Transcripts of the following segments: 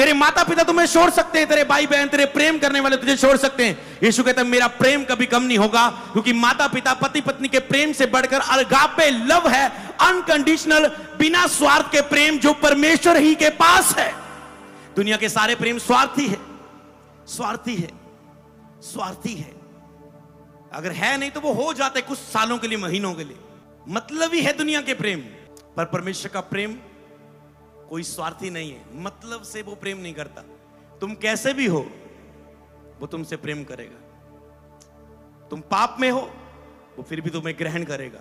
तेरे माता पिता तुम्हें छोड़ सकते हैं, तेरे भाई बहन, तेरे प्रेम करने वाले तुझे छोड़ सकते हैं। यीशु कहता है मेरा प्रेम कभी कम नहीं होगा, क्योंकि माता पिता पति पत्नी के प्रेम से बढ़कर अगापे लव है, अनकंडीशनल, बिना स्वार्थ के प्रेम जो परमेश्वर ही के पास है। दुनिया के सारे प्रेम स्वार्थी है, स्वार्थी है, स्वार्थी है। अगर है नहीं तो वो हो जाते कुछ सालों के लिए, महीनों के लिए। मतलब ही है दुनिया के प्रेम, पर परमेश्वर का प्रेम कोई स्वार्थी नहीं है। मतलब से वो प्रेम नहीं करता। तुम कैसे भी हो वो तुमसे प्रेम करेगा। तुम पाप में हो वो फिर भी तुम्हें ग्रहण करेगा।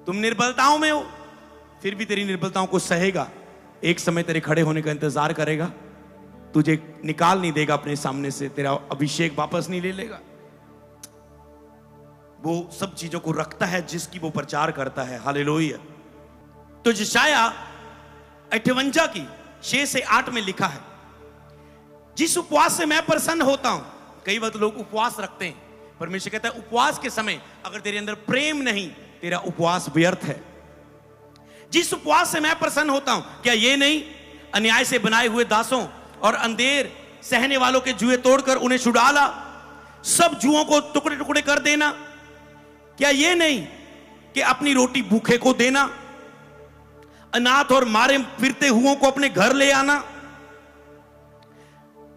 तुम निर्बलताओं में हो फिर भी तेरी निर्बलताओं को सहेगा। एक समय तेरे खड़े होने का इंतजार करेगा, तुझे निकाल नहीं देगा अपने सामने से, तेरा अभिषेक वापस नहीं ले लेगा। वो सब चीजों को रखता है जिसकी वो प्रचार करता है। हालेलुया। तो यशायाह 58 की 6 से 8 में लिखा है, जिस उपवास से मैं प्रसन्न होता हूं। कई बार लोग उपवास रखते हैं, परमेश्वर कहता है उपवास के समय अगर तेरे अंदर प्रेम नहीं, तेरा उपवास व्यर्थ है। जिस उपवास से मैं प्रसन्न होता हूं, क्या ये नहीं अन्याय से बनाए हुए दासों और अंधेर सहने वालों के जुए तोड़कर उन्हें छुड़ा ला, सब जुओं को टुकड़े टुकड़े कर देना। क्या ये नहीं कि अपनी रोटी भूखे को देना, अनाथ और मारे फिरते हुओं को अपने घर ले आना,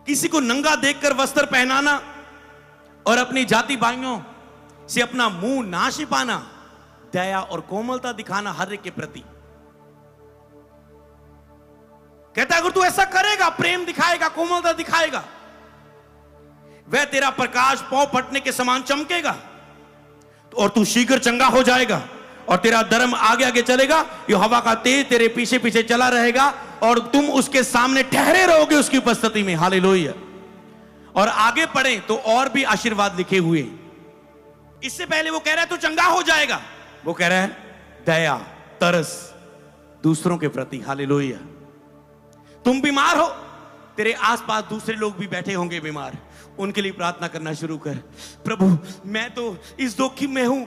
किसी को नंगा देखकर वस्त्र पहनाना और अपनी जाति भाइयों से अपना मुंह ना छिपाना, दया और कोमलता दिखाना हर एक के प्रति। कहता है अगर तू ऐसा करेगा, प्रेम दिखाएगा, कोमलता दिखाएगा, वह तेरा प्रकाश पौ फटने के समान चमकेगा और तू शीघ्र चंगा हो जाएगा और तेरा धर्म आगे आगे चलेगा। ये हवा का तेज तेरे पीछे पीछे चला रहेगा और तुम उसके सामने ठहरे रहोगे उसकी उपस्थिति में। हालेलुया। और आगे पढ़े तो और भी आशीर्वाद लिखे हुए। इससे पहले वो कह रहा है तू चंगा हो जाएगा, वो कह रहा है दया, तरस दूसरों के प्रति। हालेलुया। तुम बीमार हो, तेरे आसपास दूसरे लोग भी बैठे होंगे बीमार, उनके लिए प्रार्थना करना शुरू कर। प्रभु मैं तो इस जोखिम में हूं,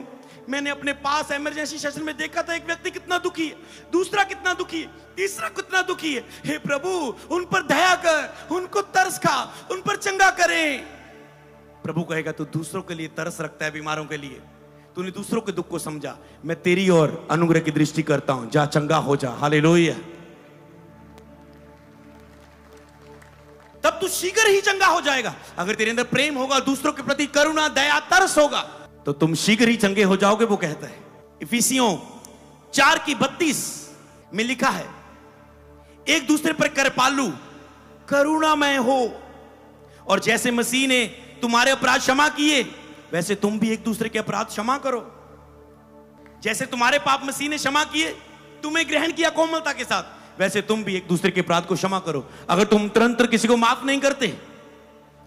मैंने अपने पास इमरजेंसी सेशन में देखा था एक व्यक्ति कितना दुखी है, दूसरा कितना दुखी है, तीसरा कितना दुखी है। हे प्रभु उन पर दया कर, उनको तरस खा, उन पर चंगा करें। प्रभु कहेगा तू दूसरों के लिए तरस रखता है, बीमारों के लिए, तूने दूसरों के दुख को समझा, मैं तेरी ओर अनुग्रह की दृष्टि करता हूं, जा चंगा हो जा। हालेलुया। तब तू शीघ्र ही चंगा हो जाएगा। अगर तेरे अंदर प्रेम होगा, दूसरों के प्रति करुणा, दया, तरस होगा, तो तुम शीघ्र ही चंगे हो जाओगे। वो कहता है इफिसियों 4:32 में लिखा है, एक दूसरे पर कृपालु, करुणामय हो, और जैसे मसीह ने तुम्हारे अपराध क्षमा किए वैसे तुम भी एक दूसरे के अपराध क्षमा करो। जैसे तुम्हारे पाप मसीह ने क्षमा किए, तुम्हें ग्रहण किया कोमलता के साथ, वैसे तुम भी एक दूसरे के अपराध को क्षमा करो। अगर तुम तुरंत किसी को माफ नहीं करते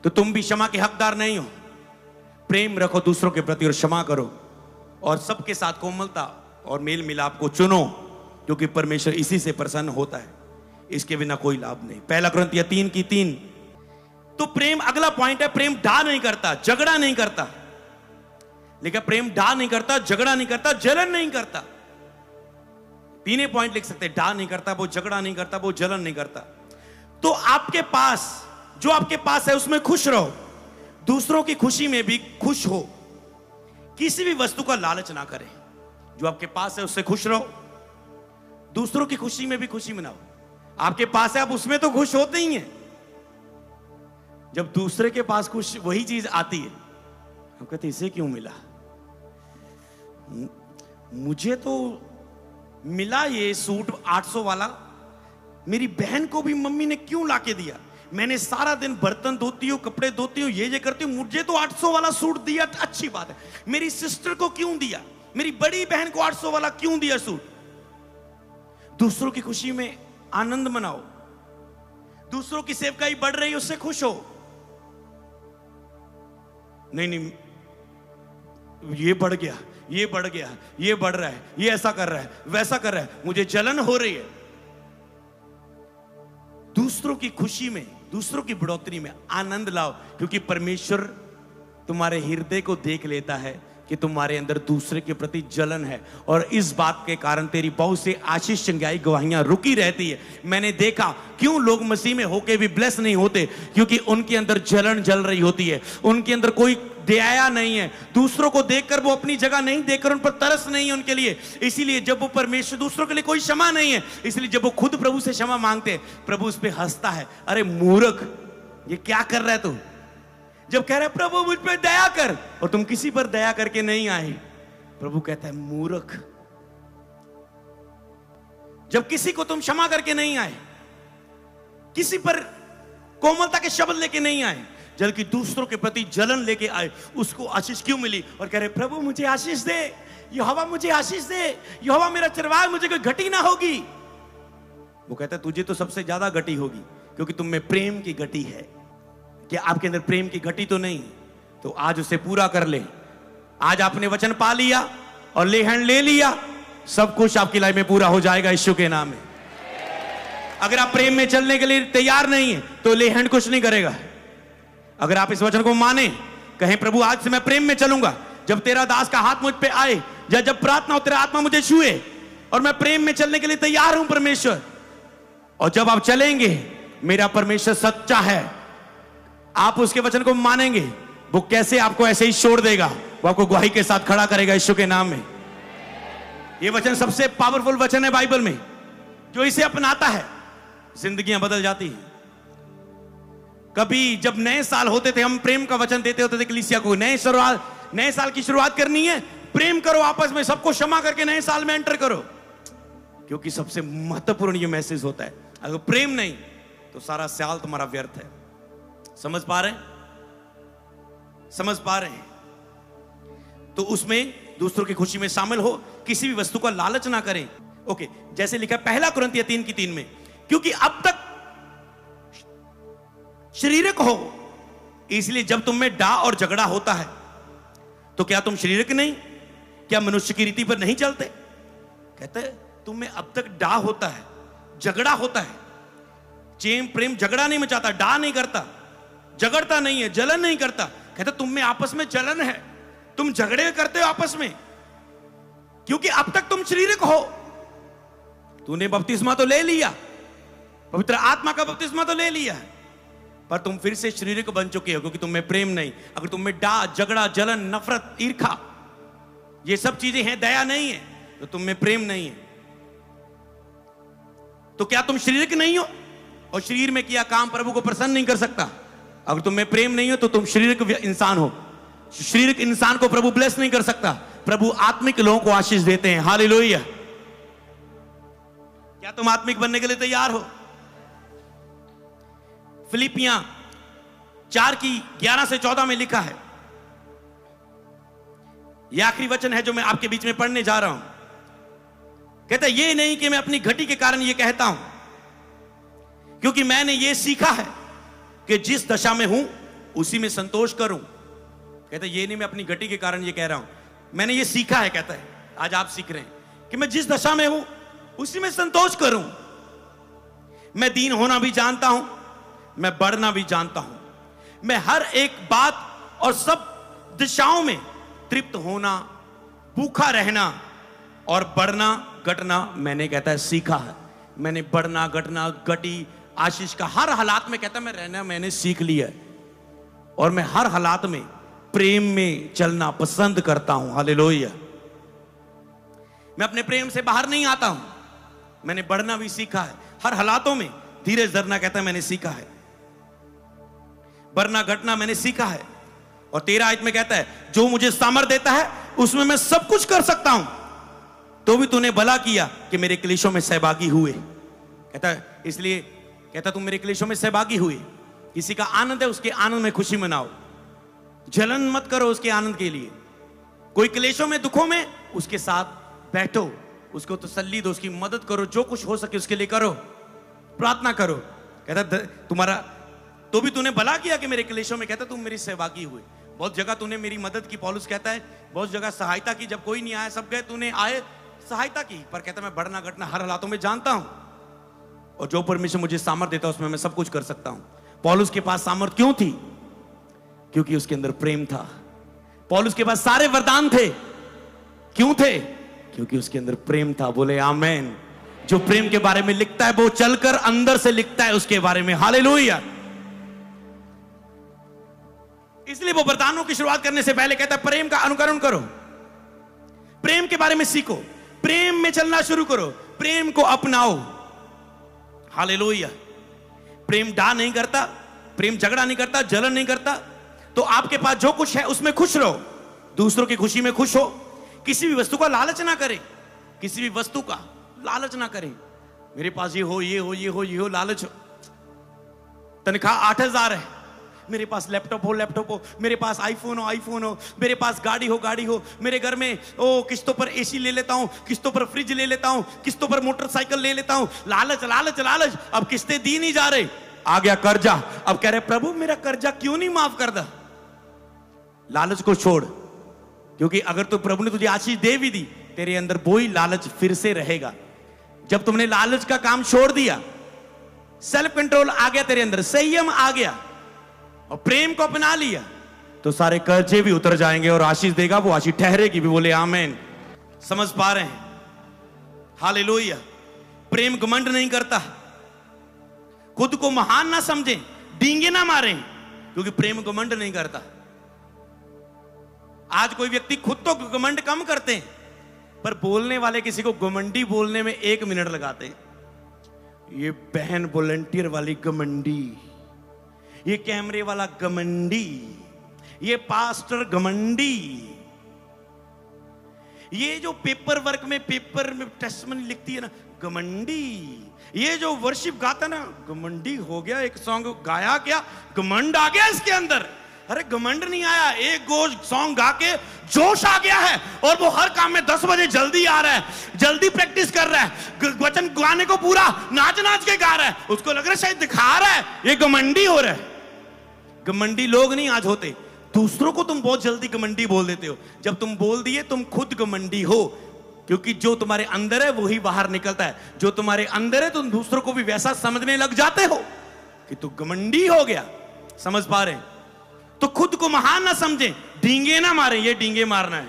तो तुम भी क्षमा के हकदार नहीं हो। प्रेम रखो दूसरों के प्रति और क्षमा करो, और सबके साथ कोमलता और मेल मिलाप को चुनो, क्योंकि परमेश्वर इसी से प्रसन्न होता है, इसके बिना कोई लाभ नहीं। 1 कुरिन्थियों 3:3। तो प्रेम अगला पॉइंट है, प्रेम डा नहीं करता, झगड़ा नहीं करता। लेकिन प्रेम डा नहीं करता, झगड़ा नहीं करता, जलन नहीं करता। 3 पॉइंट लिख सकते, डा नहीं करता, वो झगड़ा नहीं करता, वो जलन नहीं करता। तो आपके पास जो आपके पास है उसमें खुश रहो, दूसरों की खुशी में भी खुश हो, किसी भी वस्तु का लालच ना करें। जो आपके पास है उससे खुश रहो, दूसरों की खुशी में भी खुशी मनाओ। आपके पास है आप उसमें तो खुश होते ही हैं, जब दूसरे के पास खुश वही चीज आती है हम कहते इसे क्यों मिला, मुझे तो मिला ये सूट 800 वाला, मेरी बहन को भी मम्मी ने क्यों लाके दिया, मैंने सारा दिन बर्तन धोती हूँ, कपड़े धोती हूँ, ये करती हूँ, मुझे तो 800 वाला सूट दिया, अच्छी बात है। मेरी सिस्टर को क्यों दिया, मेरी बड़ी बहन को 800 वाला क्यों दिया सूट। दूसरों की खुशी में आनंद मनाओ, दूसरों की सेवकाई बढ़ रही है उससे खुश हो। नहीं ये बढ़ गया, ये बढ़ गया, ये बढ़ रहा है, ये ऐसा कर रहा है, वैसा कर रहा है, मुझे जलन हो रही है। दूसरों की खुशी में, दूसरों की बढ़ोतरी में आनंद लाओ, क्योंकि परमेश्वर तुम्हारे हृदय को देख लेता है, कि तुम्हारे अंदर दूसरे के प्रति जलन है, और इस बात के कारण तेरी बहुत से आशीष चंगाई गवाहियां रुकी रहती है। मैंने देखा क्यों लोग मसीह में होके भी ब्लेस नहीं होते, क्योंकि उनके अंदर जलन जल रही होती है, उनके अंदर कोई दया नहीं है, दूसरों को देखकर वो अपनी जगह नहीं देखकर उन पर तरस नहीं है उनके लिए। इसीलिए जब वो परमेश्वर, दूसरों के लिए कोई क्षमा नहीं है, इसलिए जब वो खुद प्रभु से क्षमा मांगते हैं, प्रभु उस पर हंसता है, अरे मूर्ख, ये क्या कर रहा है तू? जब कह रहा है प्रभु मुझ पे दया कर, और तुम किसी पर दया करके नहीं आए, प्रभु कहता है मूर्ख। जब किसी को तुम क्षमा करके नहीं आए, किसी पर कोमलता के शब्द लेके नहीं आए, जबकि दूसरों के प्रति जलन लेके आए, उसको आशीष क्यों मिली? और कह रहे प्रभु मुझे आशीष दे, यहोवा मुझे आशीष दे, यहोवा मेरा चरवाहा, मुझे कोई घटी ना होगी। वो कहता है तुझे तो सबसे ज्यादा घटी होगी, क्योंकि तुम में प्रेम की घटी है। कि आपके अंदर प्रेम की घटी तो नहीं, तो आज उसे पूरा कर ले। आज आपने वचन पा लिया और ले हैंड ले लिया, सब कुछ आपकी लाइफ में पूरा हो जाएगा यीशु के नाम में। अगर आप प्रेम में चलने के लिए तैयार नहीं है तो ले हैंड कुछ नहीं करेगा। अगर आप इस वचन को माने, कहें प्रभु आज से मैं प्रेम में चलूंगा, जब तेरा दास का हाथ मुझ पे आए, या जब प्रार्थना हो तेरा आत्मा मुझे छुए और मैं प्रेम में चलने के लिए तैयार हूं परमेश्वर, और जब आप चलेंगे मेरा परमेश्वर सच्चा है, आप उसके वचन को मानेंगे, वो कैसे आपको ऐसे ही छोड़ देगा, वो आपको गवाही के साथ खड़ा करेगा यीशु के नाम में। ये वचन सबसे पावरफुल वचन है बाइबल में, जो इसे अपनाता है जिंदगियां बदल जाती हैं। कभी जब नए साल होते थे, हम प्रेम का वचन देते होते थे कलीसिया को, नए साल की शुरुआत करनी है, प्रेम करो आपस में, सबको क्षमा करके नए साल में एंटर करो, क्योंकि सबसे महत्वपूर्ण ये मैसेज होता है। अगर प्रेम नहीं तो सारा साल तुम्हारा व्यर्थ है। समझ पा रहे हैं? समझ पा रहे हैं? तो उसमें दूसरों की खुशी में शामिल हो, किसी भी वस्तु का लालच ना करें। ओके, जैसे लिखा पहला कुरिन्थियों 3:3 में, क्योंकि अब तक शारीरिक हो, इसलिए जब तुम में डा और झगड़ा होता है तो क्या तुम शारीरिक नहीं, क्या मनुष्य की रीति पर नहीं चलते? कहते हैं तुम में अब तक डा होता है, झगड़ा होता है। प्रेम झगड़ा नहीं मचाता, डा नहीं करता, झगड़ता नहीं है, जलन नहीं करता। कहते तुम में आपस में जलन है, तुम झगड़े करते हो आपस में, क्योंकि अब तक तुम शारीरिक हो। तूने बपतिस्मा तो ले लिया, पवित्र आत्मा का बपतिस्मा तो ले लिया, पर तुम फिर से शारीरिक बन चुके हो, क्योंकि तुम में प्रेम नहीं। अगर तुम में डा, झगड़ा, जलन, नफरत, ईर्खा, ये सब चीजें हैं, दया नहीं है, तो तुम में प्रेम नहीं है। तो क्या तुम शारीरिक नहीं हो? और शरीर में किया काम प्रभु को प्रसन्न नहीं कर सकता। अगर तुम में प्रेम नहीं हो तो तुम शारीरिक इंसान हो। शारीरिक इंसान को प्रभु ब्लेस नहीं कर सकता। प्रभु आत्मिक लोगों को आशीष देते हैं। हालेलुया। क्या तुम आत्मिक बनने के लिए तैयार हो? फिलिपियां 4:11-14 में लिखा है, यह आखिरी वचन है जो मैं आपके बीच में पढ़ने जा रहा हूं। कहता है ये नहीं कि मैं अपनी घटी के कारण ये कहता हूं, क्योंकि मैंने ये सीखा है कि जिस दशा में हूं उसी में संतोष करूं। कहता है ये नहीं मैं अपनी घटी के कारण ये कह रहा हूं, मैंने ये सीखा है, कहता है आज आप सीख रहे हैं कि मैं जिस दशा में हूं उसी में संतोष करूं। मैं दीन होना भी जानता हूं, मैं बढ़ना भी जानता हूं। मैं हर एक बात और सब दिशाओं में तृप्त होना, भूखा रहना और बढ़ना घटना मैंने, कहता है, सीखा है। मैंने बढ़ना घटना घटी आशीष का हर हालात में, कहता है मैं रहना मैंने सीख लिया है, और मैं हर हालात में प्रेम में चलना पसंद करता हूं। हालेलुया। मैं अपने प्रेम से बाहर नहीं आता हूं। मैंने बढ़ना भी सीखा है, हर हालातों में धीरज धरना, कहता है मैंने सीखा है। बढ़ना घटना मैंने सीखा है। और 13 आयत में कहता है जो मुझे सामर्थ देता है उसमें मैं सब कुछ कर सकता हूं। तो भी तूने भला किया कि मेरे क्लेशों में सहभागी हुए। कहता है इसलिए, कहता तुम मेरे क्लेशों में सहभागी हुए। किसी का आनंद है उसके आनंद में खुशी मनाओ, जलन मत करो उसके आनंद के लिए। कोई क्लेशों में दुखों में उसके साथ बैठो, उसको तसल्ली दो, उसकी मदद करो, जो कुछ हो सके उसके लिए करो, प्रार्थना करो। कहता तुम्हारा तो भी तूने भला किया कि मेरे क्लेशों में, कहता तुम मेरी सहभागी हुए। बहुत जगह तूने मेरी मदद की, पौलुस कहता है बहुत जगह सहायता की, जब कोई नहीं आया सब गए, तूने आए सहायता की। पर कहता मैं बढ़ना घटना हर हालातों में जानता हूं, और जो परमेश्वर मुझे सामर्थ देता है उसमें मैं सब कुछ कर सकता हूं। पौलुस के पास सामर्थ क्यों थी? क्योंकि उसके अंदर प्रेम था। पौलुस के पास सारे वरदान थे, क्यों थे? क्योंकि उसके अंदर प्रेम था। बोले आमेन। जो प्रेम के बारे में लिखता है वो चलकर अंदर से लिखता है उसके बारे में। हालेलुया। इसलिए वो वरदानों की शुरुआत करने से पहले कहता है प्रेम का अनुकरण करो, प्रेम के बारे में सीखो, प्रेम में चलना शुरू करो, प्रेम को अपनाओ। हालेलुया। प्रेम डा नहीं करता, प्रेम झगड़ा नहीं करता, जलन नहीं करता। तो आपके पास जो कुछ है उसमें खुश रहो, दूसरों की खुशी में खुश हो। किसी भी वस्तु का लालच ना करें, किसी भी वस्तु का लालच ना करें। मेरे पास ये हो, ये हो, ये हो, ये हो, लालच हो। तनख्वाह 8,000 है, मेरे पास लैपटॉप हो, लैपटॉप हो, मेरे पास आईफोन हो, आईफोन हो, मेरे पास गाड़ी हो, गाड़ी हो, मेरे घर में किस्तों पर एसी ले लेता हूं, किस्तों पर फ्रिज ले लेता हूं, किस्तों पर मोटरसाइकिल ले लेता हूं। लालच लालच लालच। अब किस्तें दी नहीं जा रहे, आ गया कर्जा। अब कह रहे प्रभु मेरा कर्जा क्यों नहीं माफ कर दा? लालच को छोड़, क्योंकि अगर तो प्रभु ने तुझे आशीष दे भी दी, तेरे अंदर वही लालच फिर से रहेगा। जब तुमने लालच का काम छोड़ दिया, सेल्फ कंट्रोल आ गया तेरे अंदर, संयम आ गया और प्रेम को अपना लिया, तो सारे कर्जे भी उतर जाएंगे और आशीष देगा, वो आशीष ठहरेगी भी। बोले आमेन। समझ पा रहे हैं? हालेलुया। प्रेम घमंड नहीं करता, खुद को महान ना समझें, डींगे ना मारें, क्योंकि प्रेम घमंड नहीं करता। आज कोई व्यक्ति खुद तो घमंड कम करते हैं, पर बोलने वाले किसी को घमंडी बोलने में 1 मिनट लगाते हैं। ये बहन वॉलंटियर वाली घमंडी, ये कैमरे वाला घमंडी, ये पास्टर घमंडी, ये जो पेपर वर्क में पेपर में टेस्टमनी लिखती है ना घमंडी, ये जो वर्शिप गाता ना घमंडी हो गया। एक सॉन्ग गाया, क्या घमंड आ गया इसके अंदर? अरे घमंड नहीं आया, एक गोश सॉन्ग गा के जोश आ गया है और वो हर काम में 10 बजे जल्दी आ रहा है, जल्दी प्रैक्टिस कर रहा है, वचन गाने को पूरा नाच नाच के गा रहा है। उसको लग रहा है शायद दिखा रहा है, ये घमंडी हो रहा है। घमंडी लोग नहीं आज होते, दूसरों को तुम बहुत जल्दी घमंडी बोल देते हो। जब तुम बोल दिए तुम खुद घमंडी हो, क्योंकि जो तुम्हारे अंदर है वही बाहर निकलता है। जो तुम्हारे अंदर है तुम दूसरों को भी वैसा समझने लग जाते हो कि तू घमंडी हो गया। समझ पा रहे हैं? तो खुद को महान ना समझें, डींगे ना मारें। ये डींगे मारना है,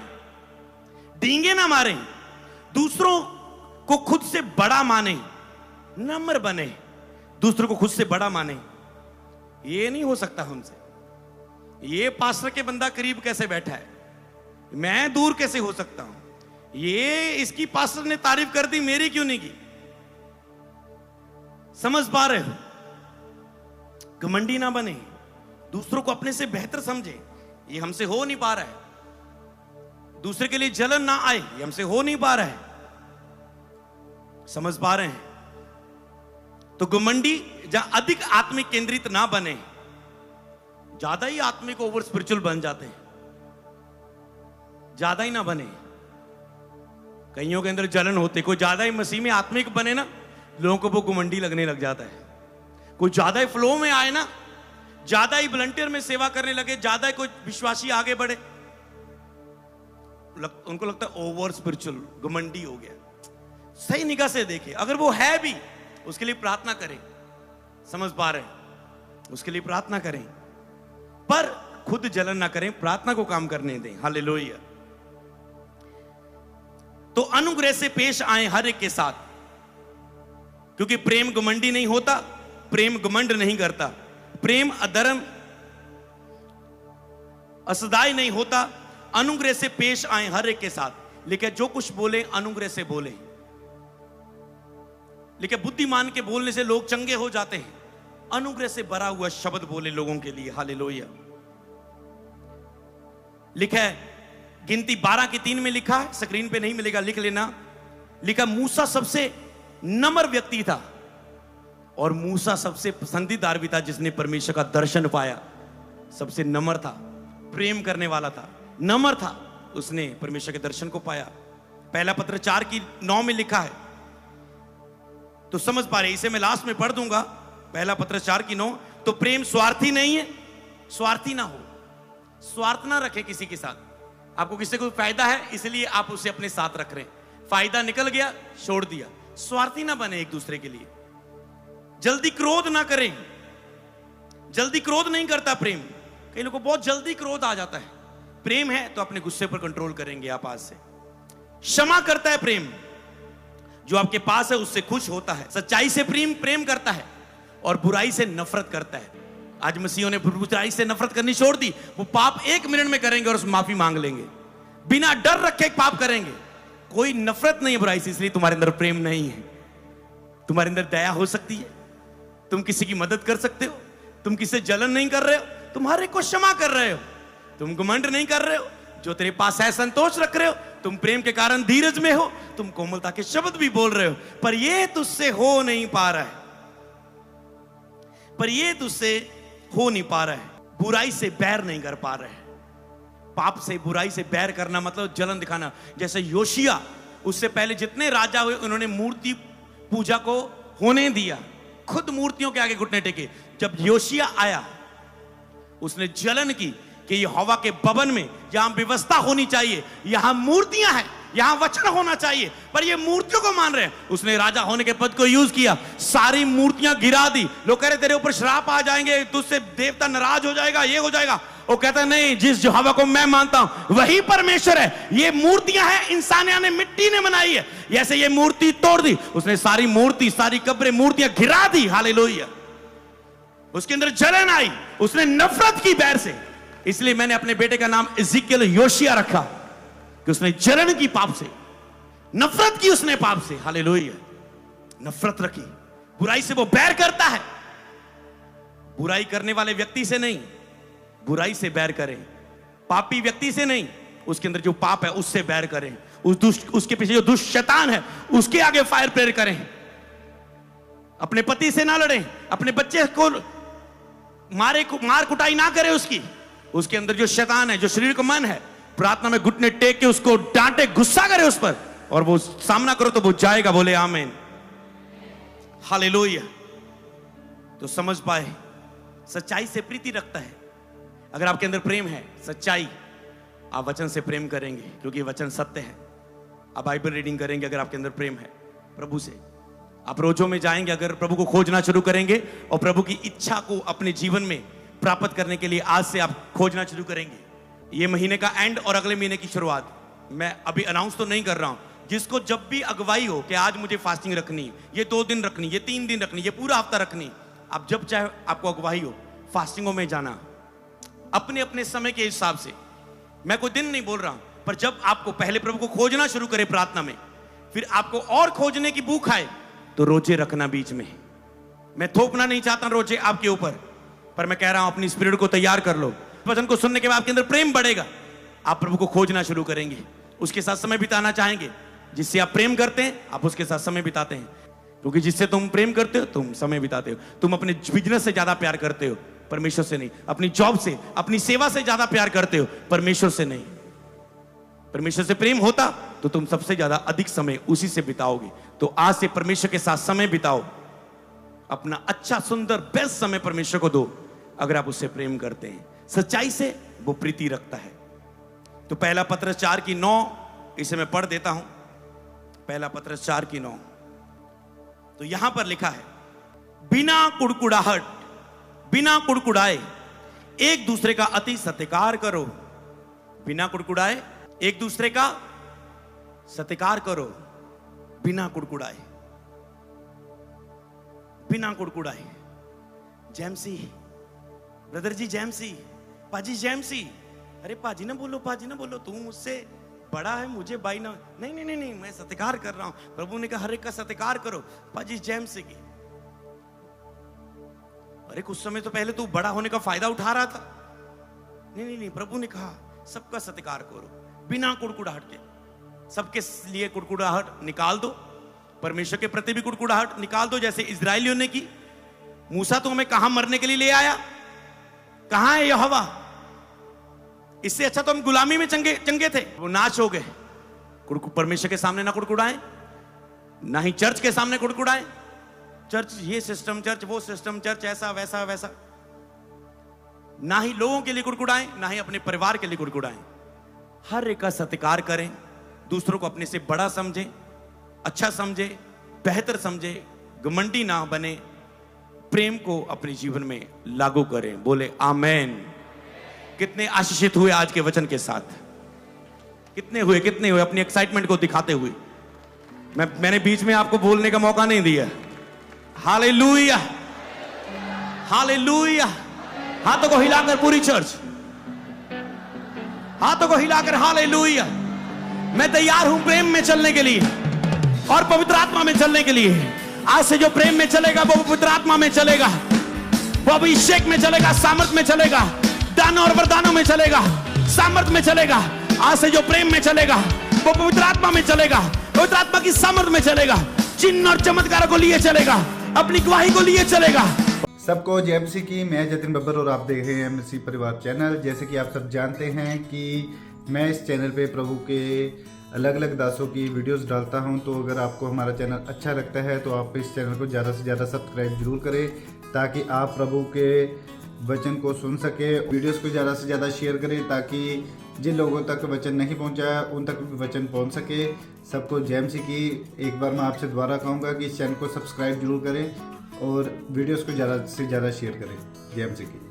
डींगे ना मारें। दूसरों को खुद से बड़ा माने, नम्र बने, दूसरों को खुद से बड़ा माने। ये नहीं हो सकता हमसे। ये पास्टर के बंदा करीब कैसे बैठा है, मैं दूर कैसे हो सकता हूं? ये इसकी पास्टर ने तारीफ कर दी, मेरी क्यों नहीं की? समझ पा रहे हो? घमंडी ना बने, दूसरों को अपने से बेहतर समझे। ये हमसे हो नहीं पा रहा है। दूसरे के लिए जलन ना आए, ये हमसे हो नहीं पा रहा है। समझ पा रहे हैं? तो घमंडी जहां अधिक आत्मिक केंद्रित ना बने, ज्यादा ही आत्मिक ओवर स्पिरिचुअल बन जाते हैं। ज्यादा ही ना बने। कईयों के अंदर जलन होती, कोई ज्यादा ही मसीह में आत्मिक बने ना, लोगों को वो घमंडी लगने लग जाता है। कोई ज्यादा ही फ्लो में आए ना, ज्यादा ही वॉलंटियर में सेवा करने लगे, ज्यादा ही कोई विश्वासी आगे बढ़े, उनको लगता है ओवर स्पिरिचुअल, घमंडी हो गया। सही निगाह से देखे, अगर वो है भी उसके लिए प्रार्थना करें। समझ पा रहे हैं? उसके लिए प्रार्थना करें, पर खुद जलन ना करें, प्रार्थना को काम करने दें। हालेलुया। तो अनुग्रह से पेश आए हर एक के साथ, क्योंकि प्रेम घमंडी नहीं होता, प्रेम घमंड नहीं करता, प्रेम अधर्म असदाई नहीं होता। अनुग्रह से पेश आए हर एक के साथ, लेकिन जो कुछ बोले अनुग्रह से बोले। लेकिन बुद्धिमान के बोलने से लोग चंगे हो जाते हैं, अनुग्रह से भरा हुआ शब्द बोले लोगों के लिए। हालेलुया। लिखा है गिनती 12:3 में लिखा है, स्क्रीन पे नहीं मिलेगा, लिख लेना। लिखा मूसा सबसे नम्र व्यक्ति था और मूसा सबसे पसंदीदार भी था, जिसने परमेश्वर का दर्शन पाया। सबसे नम्र था, प्रेम करने वाला था, नम्र था, उसने परमेश्वर के दर्शन को पाया। पहला पत्र 4:9 में लिखा है, तो समझ पा रहे, इसे मैं लास्ट में पढ़ दूंगा। पहला पत्र 4:9। तो प्रेम स्वार्थी नहीं है, स्वार्थी ना हो, स्वार्थ ना रखे किसी के साथ। आपको किसी को फायदा है इसलिए आप उसे अपने साथ रख रहे हैं, फायदा निकल गया छोड़ दिया। स्वार्थी ना बने एक दूसरे के लिए। जल्दी क्रोध ना करें, जल्दी क्रोध नहीं करता प्रेम। कई लोगों को बहुत जल्दी क्रोध आ जाता है, प्रेम है तो अपने गुस्से पर कंट्रोल करेंगे आप आज से। क्षमा करता है प्रेम, जो आपके पास है उससे खुश होता है। सच्चाई से प्रेम करता है और बुराई से नफरत करता है। आज मसीहों ने बुराई से नफरत करनी छोड़ दी। वो पाप 1 मिनट में करेंगे और माफी मांग लेंगे, बिना डर रखे पाप करेंगे। कोई नफरत नहीं है बुराई से, इसलिए तुम्हारे अंदर प्रेम नहीं है। तुम्हारे अंदर दया हो सकती है, तुम किसी की मदद कर सकते हो, तुम किसी से जलन नहीं कर रहे हो, तुम्हारे को क्षमा कर रहे हो, तुम घमंड नहीं कर रहे हो, जो तेरे पास है संतोष रख रहे हो, तुम प्रेम के कारण धीरज में हो, तुम कोमलता के शब्द भी बोल रहे हो। पर यह तुझसे हो नहीं पा रहा है, पर यह तुझसे हो नहीं पा रहा है। बुराई से बैर नहीं कर पा रहे हैं। पाप से, बुराई से बैर करना मतलब जलन दिखाना। जैसे योशिया, उससे पहले जितने राजा हुए उन्होंने मूर्ति पूजा को होने दिया, खुद मूर्तियों के आगे घुटने टेके। जब योशिया आया, उसने जलन की कि यहोवा के भवन में जहां व्यवस्था होनी चाहिए, यहां मूर्तियां हैं, यहां वचन होना चाहिए, पर ये मूर्तियों को मान रहे हैं। उसने राजा होने के पद को यूज किया, सारी मूर्तियां गिरा दी। लोग कह रहे तेरे ऊपर श्राप आ जाएंगे, तुझसे देवता नाराज हो जाएगा, ये हो जाएगा। वो कहता है नहीं, जिस यहोवा को मैं मानता हूं वही परमेश्वर है। ये मूर्तियां हैं, इंसानिया ने, मिट्टी ने बनाई है। जैसे ये मूर्ति तोड़ दी, उसने सारी मूर्ति, सारी कब्रें, मूर्तियां गिरा दी। हालेलुया। उसके अंदर जलन आई, उसने नफरत की बैर से। इसलिए मैंने अपने बेटे का नाम इज़िकियल योशिया रखा कि उसने जलन की पाप से, नफरत की उसने पाप से। हालेलुया। नफरत रखी, बुराई से वो बैर करता है। बुराई करने वाले व्यक्ति से नहीं, बुराई से बैर करें। पापी व्यक्ति से नहीं, उसके अंदर जो पाप है उससे बैर करें। उसके पीछे जो दुष्ट शैतान है उसके आगे फायर प्रेयर करें। अपने पति से ना लड़ें, अपने बच्चे को मार कुटाई ना करें उसके अंदर जो शैतान है, जो शरीर का मन है, प्रार्थना में घुटने टेक के उसको डांटे, गुस्सा करे उस पर, और वो सामना करो तो वो जाएगा। बोले आमीन, हालेलुया। तो समझ पाए, सच्चाई से प्रीति रखता है। अगर आपके अंदर प्रेम है, सच्चाई, आप वचन से प्रेम करेंगे क्योंकि वचन सत्य है। आप बाइबल रीडिंग करेंगे अगर आपके अंदर प्रेम है प्रभु से। आप रोजों में जाएंगे अगर प्रभु को खोजना शुरू करेंगे, और प्रभु की इच्छा को अपने जीवन में प्राप्त करने के लिए आज से आप खोजना शुरू करेंगे। ये महीने का एंड और अगले महीने की शुरुआत मैं अभी अनाउंस तो नहीं कर रहा हूं। जिसको जब भी अगुवाई हो कि आज मुझे फास्टिंग रखनी, ये 2 दिन रखनी, ये 3 दिन रखनी, ये पूरा हफ्ता रखनी, आप जब चाहे आपको अगुवाई हो, फास्टिंगों में जाना अपने अपने समय के हिसाब से। मैं कोई दिन नहीं बोल रहा हूं, पर जब आपको पहले प्रभु को खोजना शुरू करे प्रार्थना में, फिर आपको और खोजने की भूख आए तो रोजे रखना बीच में। मैं थोपना नहीं चाहता रोजे आपके ऊपर, पर मैं कह रहा हूं अपनी स्पिरिट को तैयार कर लो। वचन को सुनने के बाद आपके अंदर प्रेम बढ़ेगा, आप प्रभु को खोजना शुरू करेंगे, उसके साथ समय बिताना चाहेंगे। जिससे आप प्रेम करते हैं आप उसके साथ समय बिताते हैं, क्योंकि जिससे तुम प्रेम करते हो तुम समय बिताते हो। तुम अपने बिजनेस से ज्यादा प्यार करते हो, परमेश्वर से नहीं। अपनी जॉब से, अपनी सेवा से ज्यादा प्यार करते हो, परमेश्वर से नहीं। परमेश्वर से प्रेम होता तो तुम सबसे ज्यादा अधिक समय उसी से बिताओगे। तो आज से परमेश्वर के साथ समय बिताओ, अपना अच्छा सुंदर बेस्ट समय परमेश्वर को दो। अगर आप उससे प्रेम करते हैं, सच्चाई से वो प्रीति रखता है। तो पहला पत्रस 4:9 इसे मैं पढ़ देता हूं। पहला पत्रस 4:9, तो यहां पर लिखा है, बिना कुड़कुड़ाहट, बिना कुड़कुड़ाए एक दूसरे का अति सत्कार करो। बिना कुड़कुड़ाए एक दूसरे का सत्कार करो, बिना कुड़कुड़ाए, बिना कुड़कुड़ाए। जेमसी, ब्रदर जी जेमसी, पाजी जेमसी, अरे पाजी ना बोलो, पाजी ना बोलो, तू मुझसे बड़ा है, मुझे भाई ना, नहीं नहीं नहीं नहीं, मैं सत्कार कर रहा हूं। प्रभु ने कहा हर एक का सत्कार करो। पाजी जेमसी की, अरे कुछ समय तो पहले तू बड़ा होने का फायदा उठा रहा था। नहीं नहीं नहीं, प्रभु ने कहा सबका सत्कार करो बिना कुड़कुड़ाहट के। सबके लिए कुड़कुड़ाहट निकाल दो, परमेश्वर के प्रति भी कुड़कुड़ाहट निकाल दो, जैसे इजरायलियों ने की। मूसा तो हमें कहां मरने के लिए ले आया, कहां है यहोवा? इससे अच्छा तो हम गुलामी में चंगे थे, वो नाच हो गए। परमेश्वर के सामने ना कुड़कुड़ाएं, ना ही चर्च के सामने कुड़कुड़ाएं। चर्च ये सिस्टम, चर्च वो सिस्टम, चर्च ऐसा वैसा वैसा। ना ही लोगों के लिए कुड़कुड़ाएं, ना ही अपने परिवार के लिए कुड़कुड़ाएं। हर एक का सत्कार करें, दूसरों को अपने से बड़ा समझें, अच्छा समझे, बेहतर समझे, घमंडी ना बने, प्रेम को अपने जीवन में लागू करें। बोले आमेन। कितने आशीषित हुए आज के वचन के साथ? कितने हुए अपनी एक्साइटमेंट को दिखाते हुए? मैंने बीच में आपको बोलने का मौका नहीं दिया। Hallelujah, hallelujah. हाथों को हिलाकर पूरी चर्च, हाथों को हिलाकर हालेलुया। मैं तैयार हूं प्रेम में चलने के लिए और पवित्र आत्मा में चलने के लिए। आज से जो प्रेम में चलेगा वो पवित्र आत्मा में चलेगा, वो अभिषेक में चलेगा, सामर्थ में चलेगा, दानों और वरदानों में चलेगा, सामर्थ में चलेगा। आज से जो प्रेम में चलेगा वो पवित्र आत्मा में चलेगा, पवित्र आत्मा की सामर्थ में चलेगा, चिन्ह और चमत्कार को लिए चलेगा, अपनी गवाही को लिए चलेगा। सबको जय मसीह की। मैं जतिन बब्बर और आप देख रहे हैं मसीह परिवार चैनल। जैसे कि आप सब जानते हैं कि मैं इस चैनल पे प्रभु के अलग अलग दासों की वीडियोस डालता हूं, तो अगर आपको हमारा चैनल अच्छा लगता है तो आप इस चैनल को ज़्यादा से ज़्यादा सब्सक्राइब जरूर करें, ताकि आप प्रभु के वचन को सुन सके। वीडियोस को ज़्यादा से ज़्यादा शेयर करें, ताकि जिन लोगों तक वचन नहीं पहुंचा उन तक भी वचन पहुंच सके। सबको जय मसीह की। एक बार मैं आपसे दोबारा कहूँगा कि इस चैनल को सब्सक्राइब जरूर करें और वीडियोस को ज़्यादा से ज़्यादा शेयर करें। जय मसीह की।